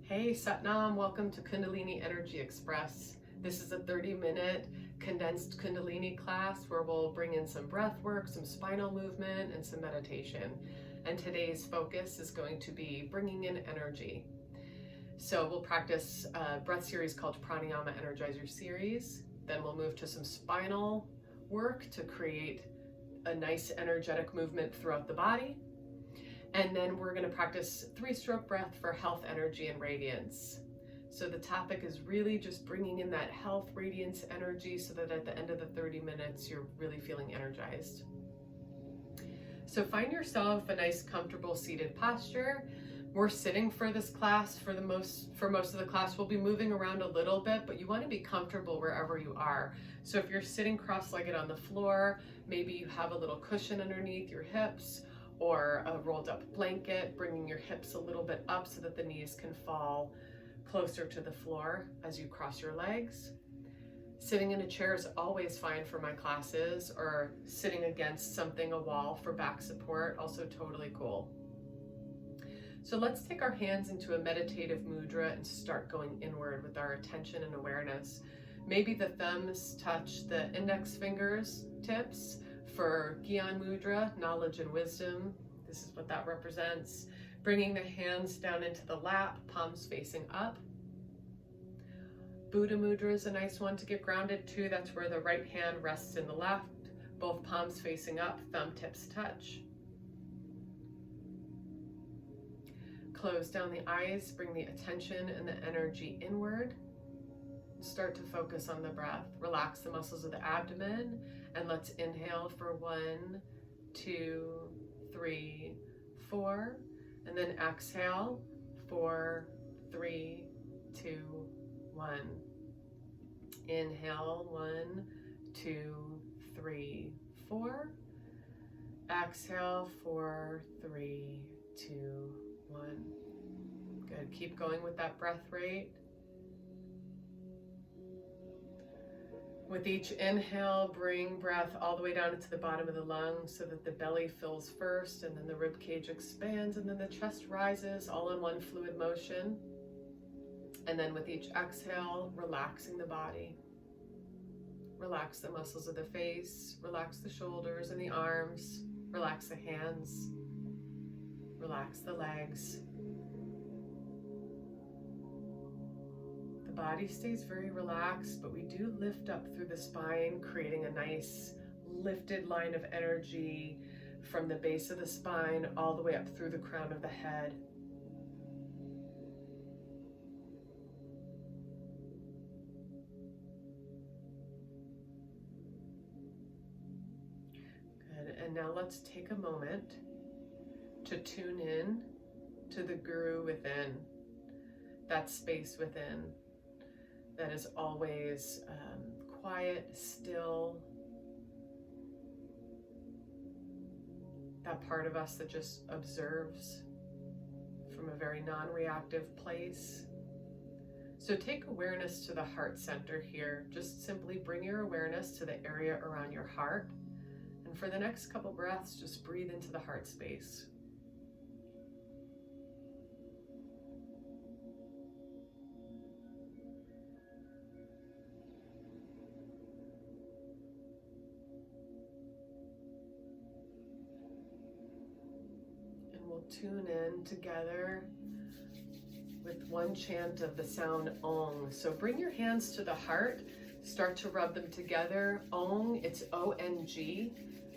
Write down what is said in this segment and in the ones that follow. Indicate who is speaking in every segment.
Speaker 1: Hey Satnam, welcome to Kundalini Energy Express. This is a 30-minute condensed Kundalini class where we'll bring in some breath work, some spinal movement, and some meditation. And today's focus is going to be bringing in energy. So we'll practice a breath series called Pranayama Energizer series. Then we'll move to some spinal work to create a nice energetic movement throughout the body. And then we're going to practice 3-stroke breath for health, energy, and radiance. So the topic is really just bringing in that health, radiance, energy so that at the end of the 30 minutes, you're really feeling energized. So find yourself a nice, comfortable seated posture. We're sitting for this class. For most of the class, we'll be moving around a little bit, but you want to be comfortable wherever you are. So if you're sitting cross-legged on the floor, maybe you have a little cushion underneath your hips, or a rolled up blanket, bringing your hips a little bit up so that the knees can fall closer to the floor as you cross your legs. Sitting in a chair is always fine for my classes, or sitting against something, a wall, for back support, also totally cool. So let's take our hands into a meditative mudra and start going inward with our attention and awareness. Maybe the thumbs touch the index fingers tips for Gyan Mudra, knowledge and wisdom. This is what that represents. Bringing the hands down into the lap, palms facing up. Buddha Mudra is a nice one to get grounded to. That's where the right hand rests in the left, both palms facing up, thumb tips touch. Close down the eyes, bring the attention and the energy inward. Start to focus on the breath. Relax the muscles of the abdomen, and let's inhale for 1, 2, 3, 4, and then exhale 4, 3, 2, 1. Inhale 1, 2, 3, 4. Exhale 4, 3, 2, 1. Good. Keep going with that breath rate. With each inhale, bring breath all the way down into the bottom of the lungs so that the belly fills first, and then the rib cage expands, and then the chest rises, all in one fluid motion. And then with each exhale, relaxing the body. Relax the muscles of the face, relax the shoulders and the arms, relax the hands, relax the legs. Body stays very relaxed, but we do lift up through the spine, creating a nice lifted line of energy from the base of the spine all the way up through the crown of the head. Good. And now let's take a moment to tune in to the guru within, that space within that is always quiet, still, that part of us that just observes from a very non-reactive place. So take awareness to the heart center here. Just simply bring your awareness to the area around your heart. And for the next couple breaths, just breathe into the heart space. Tune in together with one chant of the sound Ong. So bring your hands to the heart, start to rub them together. Ong, it's O-N-G,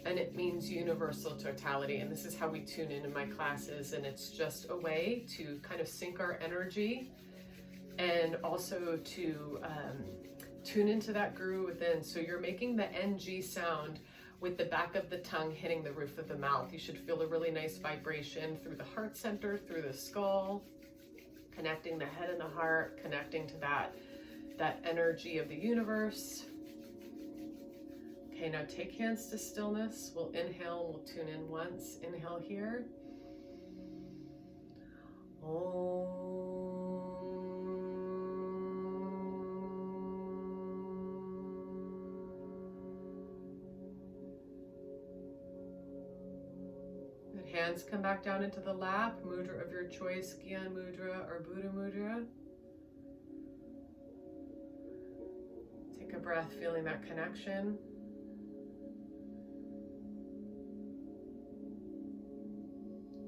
Speaker 1: and it means universal totality. And this is how we tune in my classes. And it's just a way to kind of sync our energy and also to tune into that guru within. So you're making the NG sound with the back of the tongue hitting the roof of the mouth. You should feel a really nice vibration through the heart center, through the skull, connecting the head and the heart, connecting to that energy of the universe. Okay, now take hands to stillness. We'll inhale, we'll tune in once. Inhale here. Om. hands come back down into the lap, mudra of your choice, Gyan Mudra or Buddha Mudra. Take a breath, feeling that connection.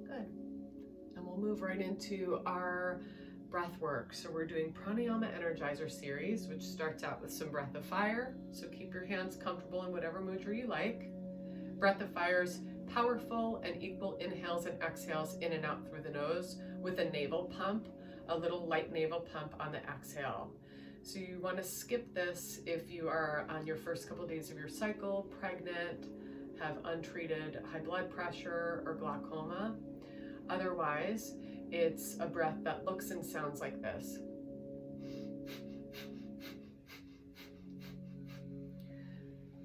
Speaker 1: Good. And we'll move right into our breath work. So we're doing Pranayama Energizer series, which starts out with some breath of fire. So keep your hands comfortable in whatever mudra you like. Breath of fire's powerful and equal inhales and exhales in and out through the nose with a navel pump, a little light navel pump on the exhale. So you want to skip this if you are on your first couple days of your cycle, pregnant, have untreated high blood pressure or glaucoma. Otherwise, it's a breath that looks and sounds like this.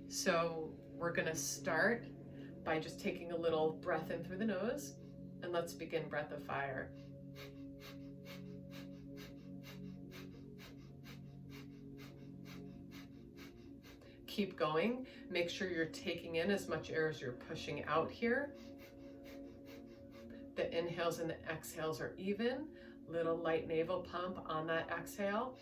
Speaker 1: So we're going to start by just taking a little breath in through the nose, and let's begin breath of fire. Keep going. Make sure you're taking in as much air as you're pushing out here. The inhales and the exhales are even. Little light navel pump on that exhale.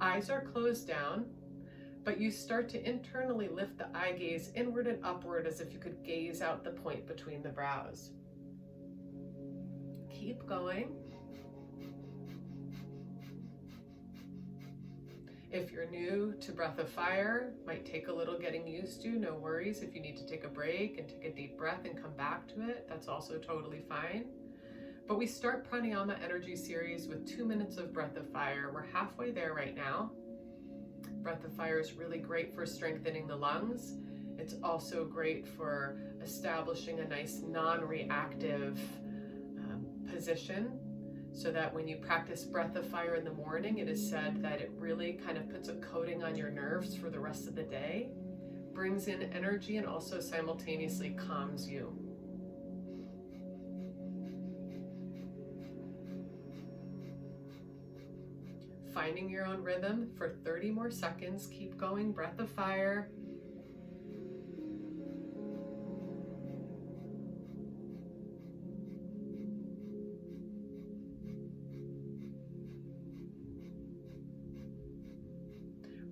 Speaker 1: Eyes are closed down, but you start to internally lift the eye gaze inward and upward as if you could gaze out the point between the brows. Keep going. If you're new to breath of fire, might take a little getting used to, no worries. If you need to take a break and take a deep breath and come back to it, that's also totally fine. But we start Pranayama Energy series with 2 minutes of breath of fire. We're halfway there right now. Breath of fire is really great for strengthening the lungs. It's also great for establishing a nice non-reactive position, so that when you practice breath of fire in the morning, it is said that it really kind of puts a coating on your nerves for the rest of the day, brings in energy, and also simultaneously calms you. Finding your own rhythm for 30 more seconds. Keep going, breath of fire.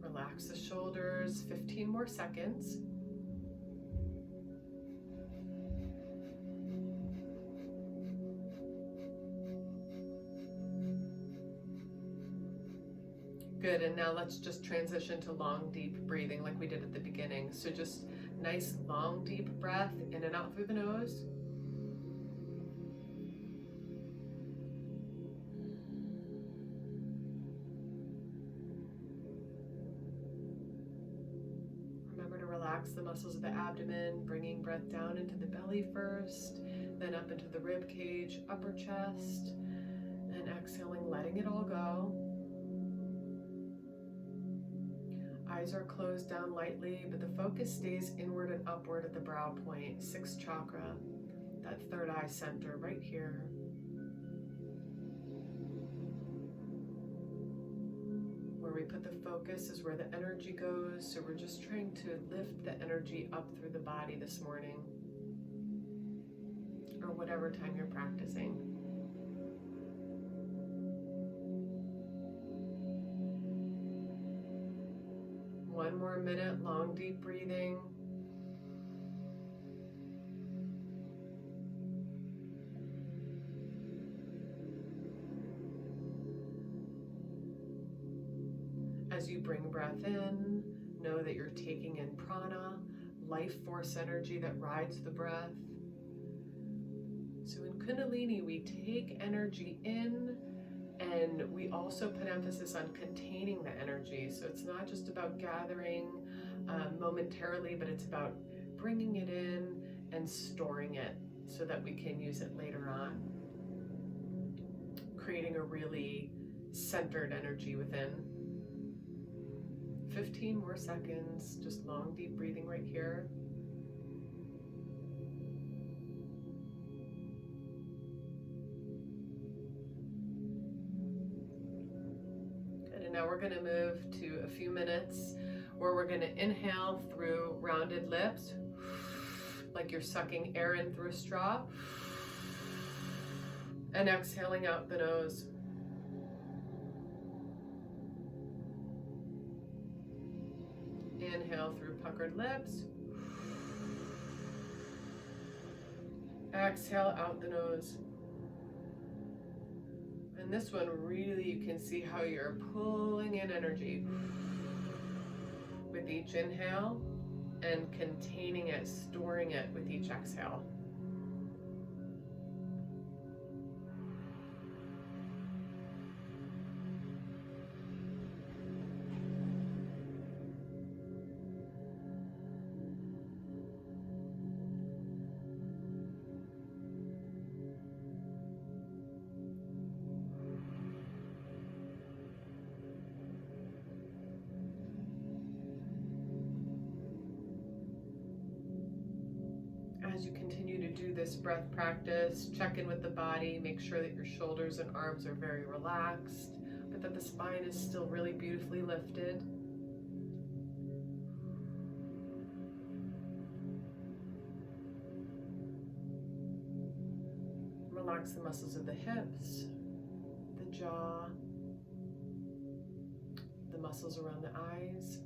Speaker 1: Relax the shoulders, 15 more seconds. Good, and now let's just transition to long, deep breathing like we did at the beginning. So just nice, long, deep breath in and out through the nose. Remember to relax the muscles of the abdomen, bringing breath down into the belly first, then up into the rib cage, upper chest, and exhaling, letting it all go. Eyes are closed down lightly, but the focus stays inward and upward at the brow point, 6th chakra, that third eye center right here. Where we put the focus is where the energy goes, so we're just trying to lift the energy up through the body this morning, or whatever time you're practicing. One more minute, long, deep breathing. As you bring breath in, know that you're taking in prana, life force energy that rides the breath. So in Kundalini, we take energy in, and we also put emphasis on containing the energy. So it's not just about gathering momentarily, but it's about bringing it in and storing it so that we can use it later on. Creating a really centered energy within. 15 more seconds, just long, deep breathing right here. Now we're going to move to a few minutes where we're going to inhale through rounded lips, like you're sucking air in through a straw, and exhaling out the nose. Inhale through puckered lips. Exhale out the nose. And this one, really, you can see how you're pulling in energy with each inhale and containing it, storing it with each exhale. As you continue to do this breath practice, check in with the body, make sure that your shoulders and arms are very relaxed, but that the spine is still really beautifully lifted. Relax the muscles of the hips, the jaw, the muscles around the eyes.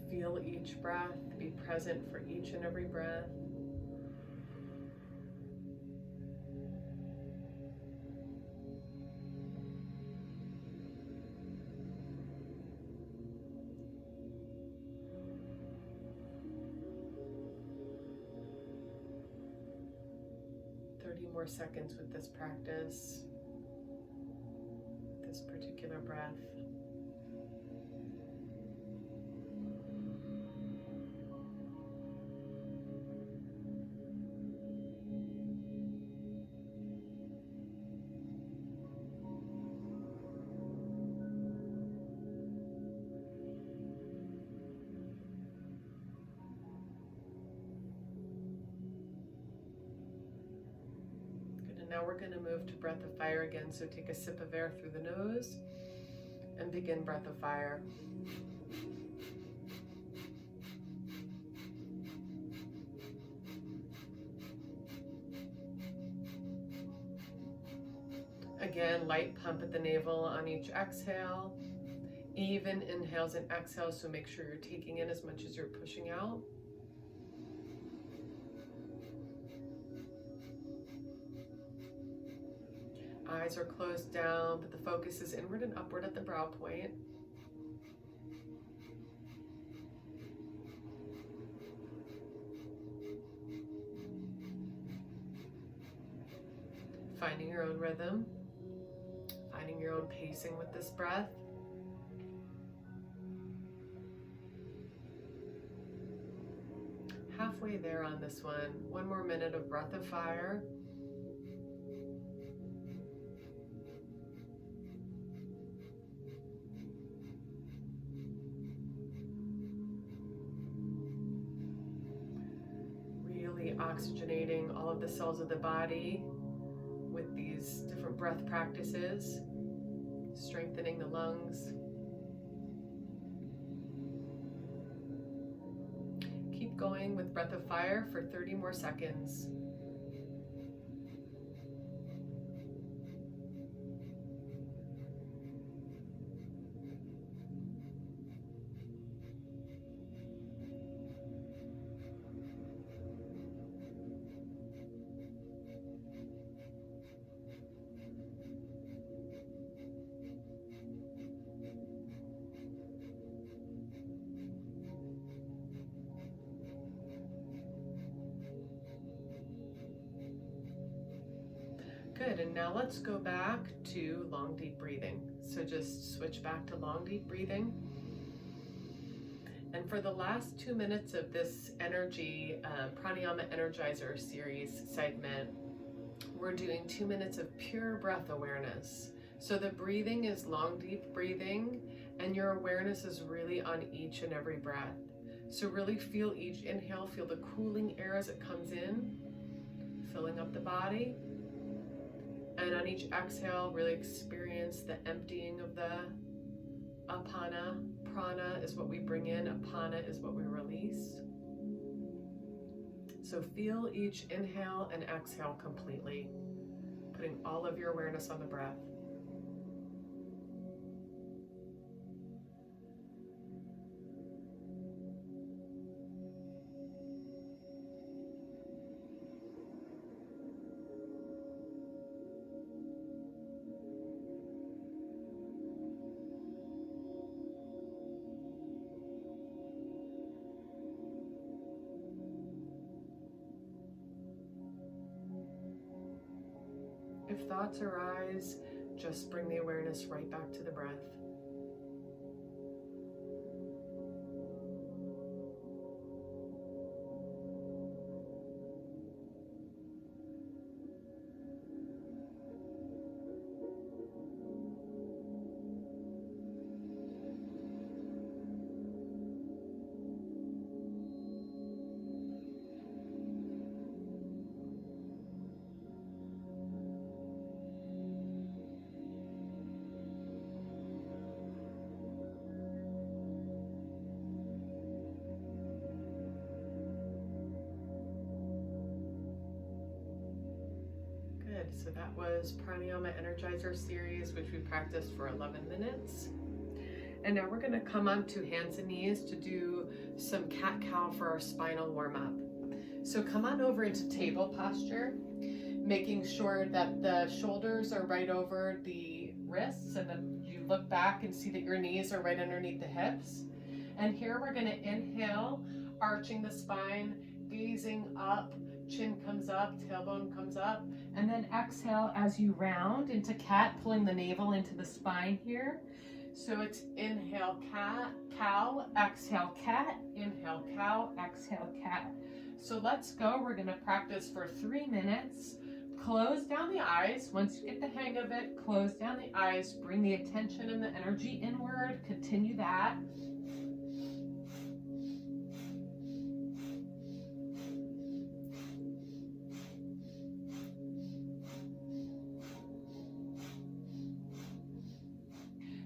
Speaker 1: Feel each breath, be present for each and every breath. More seconds with this practice, this particular breath. Now we're going to move to breath of fire again. So take a sip of air through the nose and begin breath of fire. Again, light pump at the navel on each exhale. Even inhales and exhales, so make sure you're taking in as much as you're pushing out. Eyes are closed down, but the focus is inward and upward at the brow point. Finding your own rhythm, finding your own pacing with this breath. Halfway there on this one. One more minute of breath of fire. Oxygenating all of the cells of the body with these different breath practices, strengthening the lungs. Keep going with breath of fire for 30 more seconds. Good, and now let's go back to long deep breathing. So just switch back to long deep breathing. And for the last 2 minutes of this energy Pranayama Energizer series segment, we're doing 2 minutes of pure breath awareness. So the breathing is long deep breathing, and your awareness is really on each and every breath. So really feel each inhale, feel the cooling air as it comes in, filling up the body. And on each exhale, really experience the emptying of the apana. Prana is what we bring in, apana is what we release. So feel each inhale and exhale completely, putting all of your awareness on the breath. If thoughts arise, just bring the awareness right back to the breath. So that was Pranayama Energizer series, which we practiced for 11 minutes. And now we're going to come on to hands and knees to do some cat-cow for our spinal warm-up. So come on over into table posture, making sure that the shoulders are right over the wrists, and then you look back and see that your knees are right underneath the hips. And here we're going to inhale, arching the spine, gazing up, chin comes up, tailbone comes up, and then exhale as you round into cat, pulling the navel into the spine here. So it's inhale cat, cow, exhale cat, inhale cow, exhale cat. So let's go. We're going to practice for 3 minutes. Close down the eyes. Once you get the hang of it, close down the eyes, bring the attention and the energy inward. Continue that.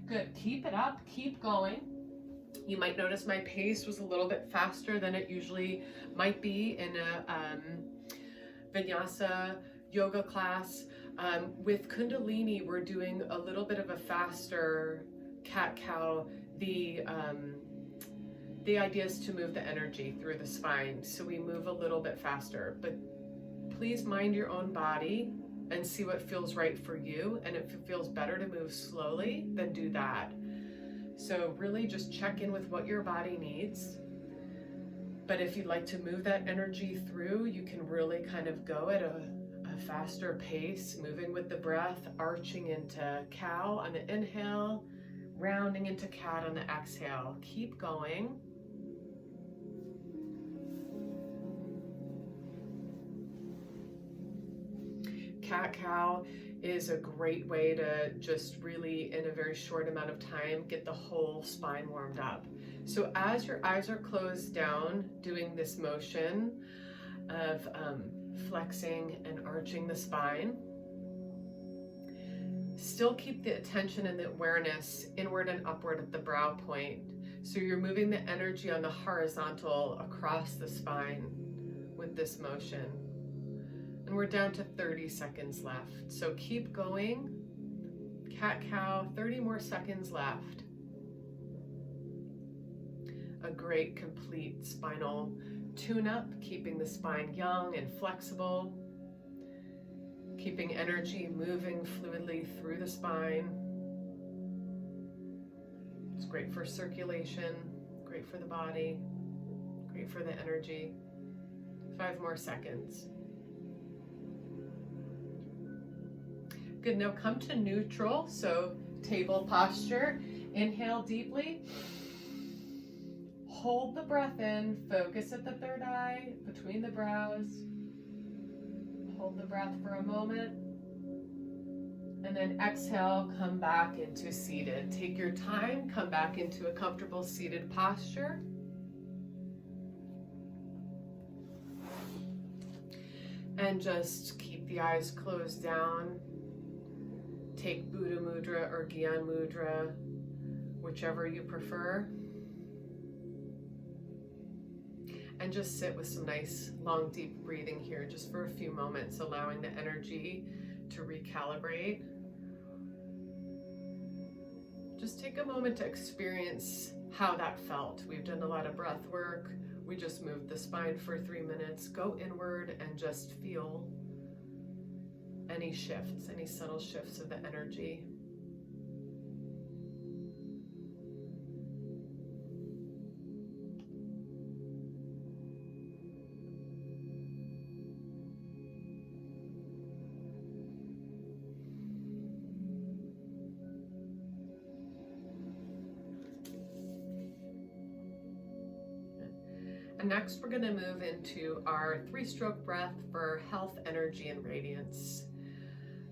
Speaker 1: Good, keep it up, keep going. You might notice my pace was a little bit faster than it usually might be in a vinyasa yoga class. With Kundalini, we're doing a little bit of a faster cat-cow. The idea is to move the energy through the spine, so we move a little bit faster, but please mind your own body and see what feels right for you. And if it feels better to move slowly, then do that. So really just check in with what your body needs. But if you'd like to move that energy through, you can really kind of go at a faster pace, moving with the breath, arching into cow on the inhale, rounding into cat on the exhale. Keep going. Cat-cow is a great way to just really, in a very short amount of time, get the whole spine warmed up. So as your eyes are closed down, doing this motion of flexing and arching the spine, still keep the attention and the awareness inward and upward at the brow point. So you're moving the energy on the horizontal across the spine with this motion. And we're down to 30 seconds left. So keep going. Cat-cow, 30 more seconds left. A great complete spinal tune-up, keeping the spine young and flexible, keeping energy moving fluidly through the spine. It's great for circulation, great for the body, great for the energy. 5 more seconds. Good, now come to neutral, so table posture. Inhale deeply. Hold the breath in, focus at the third eye, between the brows. Hold the breath for a moment. And then exhale, come back into seated. Take your time, come back into a comfortable seated posture. And just keep the eyes closed down. Take Buddha Mudra or Gyan Mudra, whichever you prefer. And just sit with some nice, long, deep breathing here, just for a few moments, allowing the energy to recalibrate. Just take a moment to experience how that felt. We've done a lot of breath work. We just moved the spine for 3 minutes. Go inward and just feel any shifts, any subtle shifts of the energy. And next, we're going to move into our 3-stroke breath for health, energy, and radiance.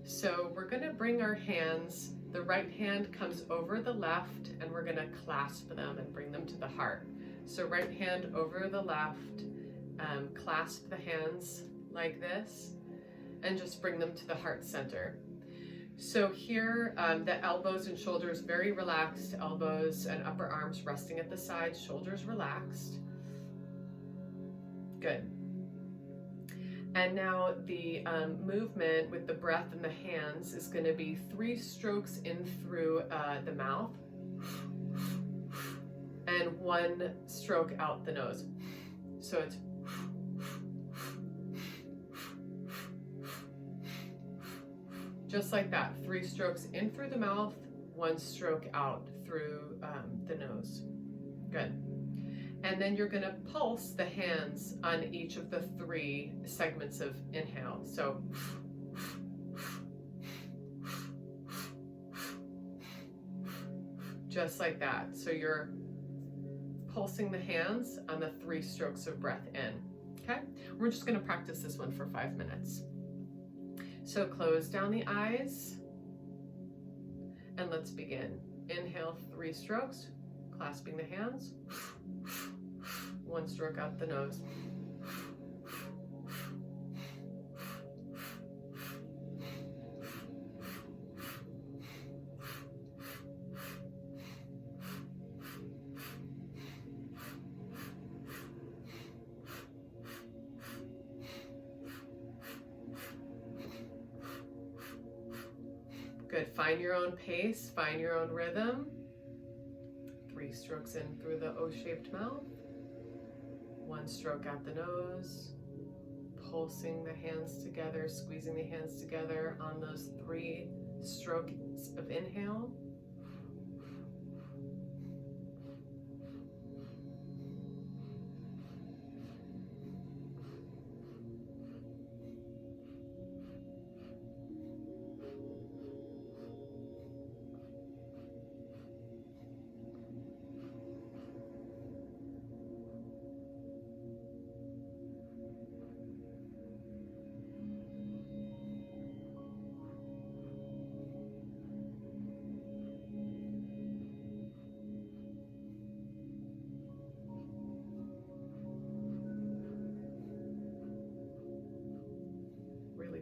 Speaker 1: So we're going to bring our hands, the right hand comes over the left, and we're going to clasp them and bring them to the heart. So right hand over the left, clasp the hands like this, and just bring them to the heart center. So here, the elbows and shoulders very relaxed, elbows and upper arms resting at the sides, shoulders relaxed. Good. And now the movement with the breath and the hands is going to be 3 strokes in through the mouth and 1 stroke out the nose. So it's just like that. 3 strokes in through the mouth, 1 stroke out through the nose. Good. And then you're going to pulse the hands on each of the 3 segments of inhale. So just like that. So you're pulsing the hands on the 3 strokes of breath in. Okay? We're just going to practice this one for 5 minutes. So close down the eyes and let's begin. Inhale 3 strokes, clasping the hands. 1 stroke out the nose. Good. Find your own pace, find your own rhythm. 3 strokes in through the O-shaped mouth. 1 stroke out the nose, pulsing the hands together, squeezing the hands together on those 3 strokes of inhale.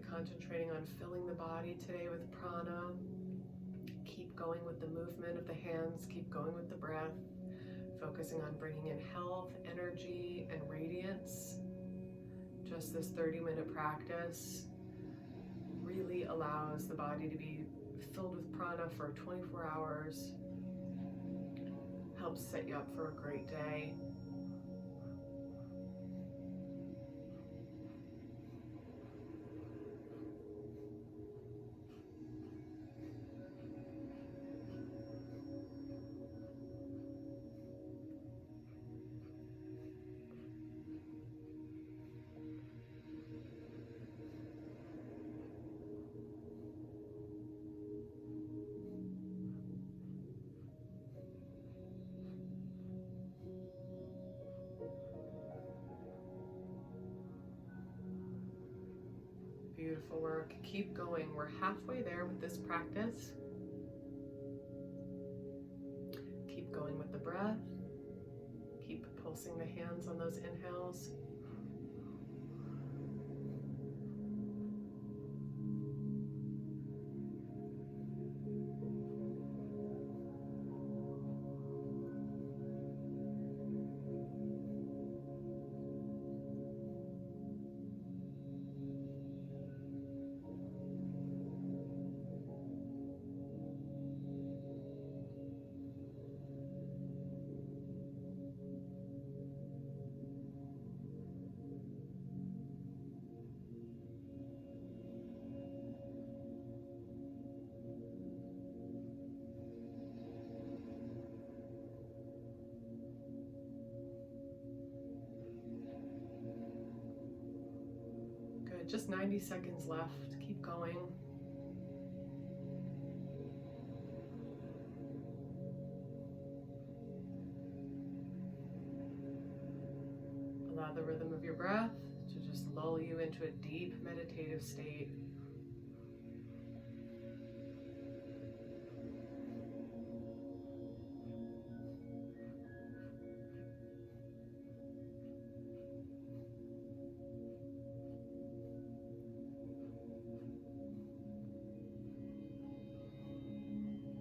Speaker 1: Concentrating on filling the body today with prana. Keep going with the movement of the hands, keep going with the breath, focusing on bringing in health, energy, and radiance. Just this 30-minute practice really allows the body to be filled with prana for 24 hours. Helps set you up for a great day. Beautiful work. Keep going. We're halfway there with this practice. Keep going with the breath. Keep pulsing the hands on those inhales. Just 90 seconds left. Keep going. Allow the rhythm of your breath to just lull you into a deep meditative state.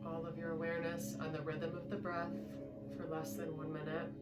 Speaker 1: All of your awareness on the rhythm of the breath for less than 1 minute.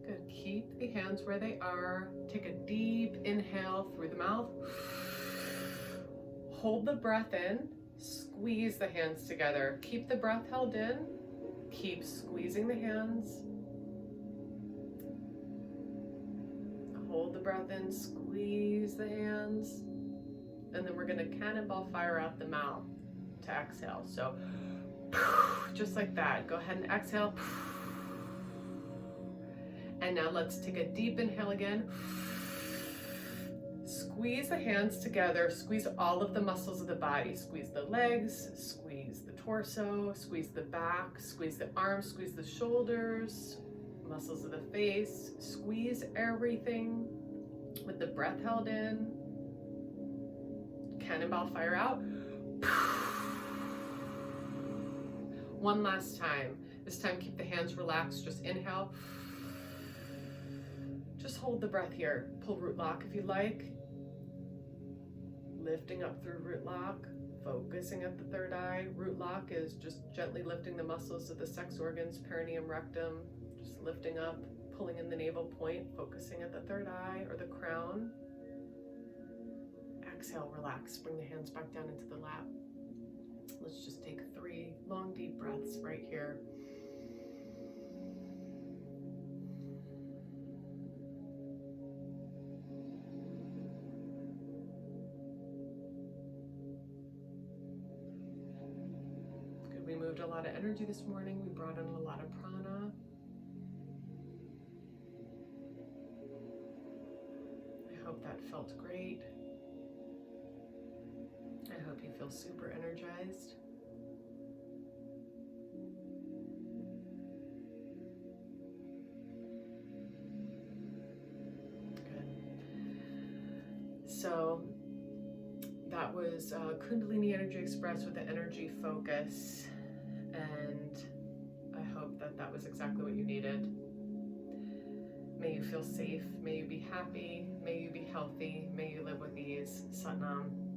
Speaker 1: Good. Keep the hands where they are. Take a deep inhale through the mouth. Hold the breath in. Squeeze the hands together. Keep the breath held in. Keep squeezing the hands. Hold the breath in. Squeeze the hands. And then we're going to cannonball fire out the mouth to exhale. So just like that. Go ahead and exhale. And now let's take a deep inhale again. Squeeze the hands together. Squeeze all of the muscles of the body. Squeeze the legs, squeeze the torso, squeeze the back, squeeze the arms, squeeze the shoulders, muscles of the face. Squeeze everything with the breath held in. Cannonball fire out. One last time. This time keep the hands relaxed. Just inhale. Just hold the breath here. Pull root lock if you like. Lifting up through root lock, focusing at the third eye. Root lock is just gently lifting the muscles of the sex organs, perineum, rectum, just lifting up, pulling in the navel point, focusing at the third eye or the crown. Exhale, relax, bring the hands back down into the lap. Let's just take 3 long, deep breaths right here. We moved a lot of energy this morning. We brought in a lot of prana. I hope that felt great. I hope you feel super energized. Good. So that was Kundalini Energy Express with the energy focus. And I hope that that was exactly what you needed. May you feel safe. May you be happy. May you be healthy. May you live with ease. Satnam.